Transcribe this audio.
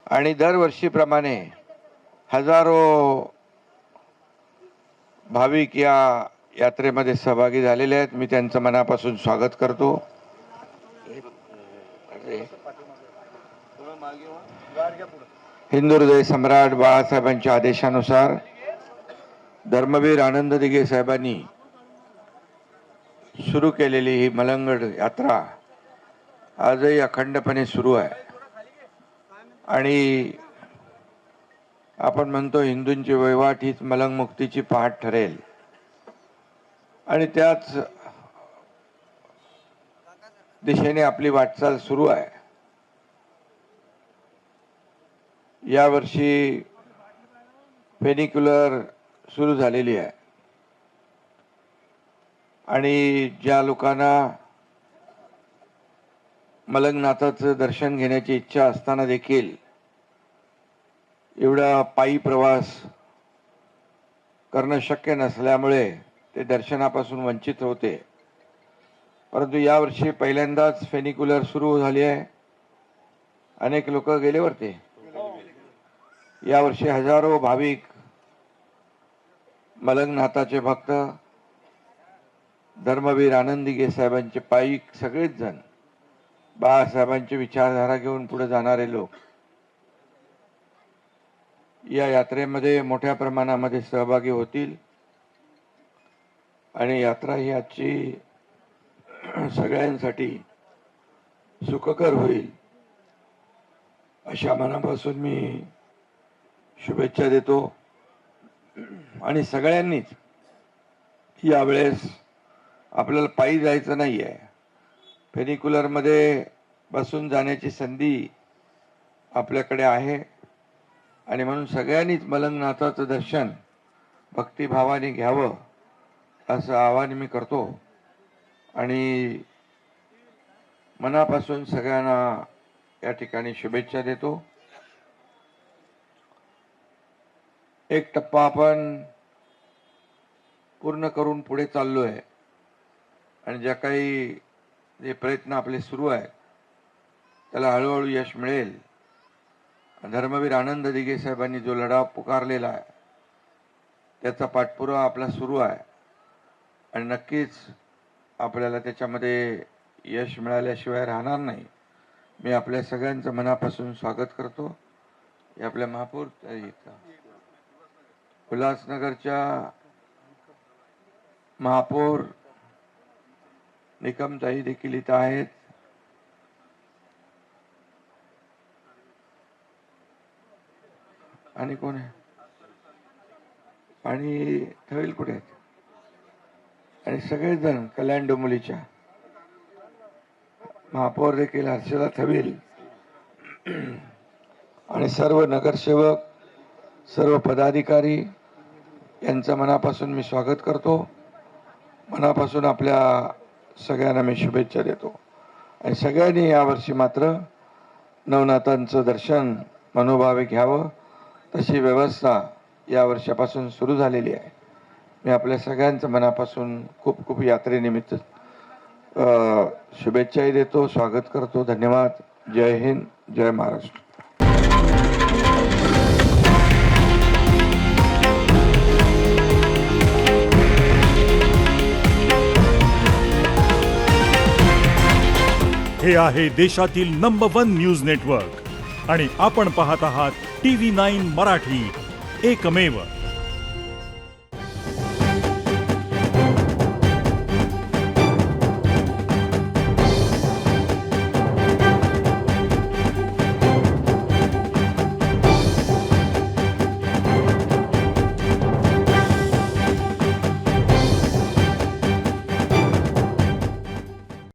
आणि दरवर्षीप्रमाणे हजारो भाविक या यात्रेमध्ये सहभागी झालेले आहेत. मी त्यांचं मनापासून स्वागत करतो. हिंदू हृदय सम्राट बाळासाहेबांच्या आदेशानुसार धर्मवीर आनंद दिघे साहेबांनी सुरू केलेली ही मलंगड यात्रा आजही अखंडपणे सुरू आहे. आणि आपण म्हणतो हिंदूंची वहिवाट हीच मलंग मुक्तीची पहाट ठरेल. आणि त्याच दिशेने आपली वाटचाल सुरू आहे. यावर्षी फेनिक्युलर सुरू झालेली आहे आणि ज्या लोकांना मलंगनाथाचं दर्शन घेण्याची इच्छा असताना देखील एवढा पायी प्रवास करणं शक्य नसल्यामुळे ते दर्शनापासून वंचित होते. परंतु यावर्षी पहिल्यांदाच फेनिक्युलर सुरू झाली आहे. अनेक लोक गेले वरते. यावर्षी हजारो भाविक मलंगनाथाचे भक्त धर्मवीर आनंद दिघे साहेबांचे पायी सगळेच जण बाळासाहेबांची विचारधारा घेऊन पुढे जाणारे लोक या यात्रेमध्ये मोठ्या प्रमाणामध्ये सहभागी होतील. आणि यात्रा ही आजची सगळ्यांसाठी सुखकर होईल अशा मनापासून मी शुभेच्छा देतो. आणि सगळ्यांनीच यावेळेस आपल्याला पायी जायचं नाही आहे. फेनिक्युलरमध्ये बसून जाण्याची संधी आपल्याकडे आहे. आणि म्हणून सगळ्यांनीच मलंगनाथाचं दर्शन भक्तिभावाने घ्यावं असं आवाहन मी करतो. आणि मनापासून सगळ्यांना या ठिकाणी शुभेच्छा देतो. एक टप्पा आपण पूर्ण करून पुढे चाललो आहे. आणि ज्या काही जे प्रयत्न आपले सुरू आहेत त्याला हळूहळू यश मिळेल. धर्मवीर आनंद दिघे साहेबांनी जो लढा पुकारलेला आहे त्याचा पाठपुरावा आपला सुरू आहे. आणि नक्कीच आपल्याला त्याच्यामध्ये यश मिळाल्याशिवाय राहणार नाही. मी आपल्या सगळ्यांचं मनापासून स्वागत करतो. हे आपल्या महापौर उल्हासनगरच्या महापौर निकमताई देखील इथं आहेत. आणि कोण आहे? आणि थविल कुठे आहेत? आणि सगळेच जण कल्याण डोंबिवलीच्या महापौर देखील हर्षदा थविल आणि सर्व नगरसेवक सर्व पदाधिकारी यांचं मनापासून मी स्वागत करतो. मनापासून आपल्या सगळ्यांना मी शुभेच्छा देतो. आणि सगळ्यांनी यावर्षी मात्र नवनाथांचं दर्शन मनोभावे घ्यावं तशी व्यवस्था या वर्षापासून सुरू झालेली आहे. मी आपल्या सगळ्यांचं मनापासून खूप खूप यात्रेनिमित्त शुभेच्छाही देतो, स्वागत करतो. धन्यवाद. जय हिंद, जय महाराष्ट्र. हे आहे देशातील नंबर 1 न्यूज नेटवर्क आणि आपण पाहत आहात TV9 मराठी, एकमेव.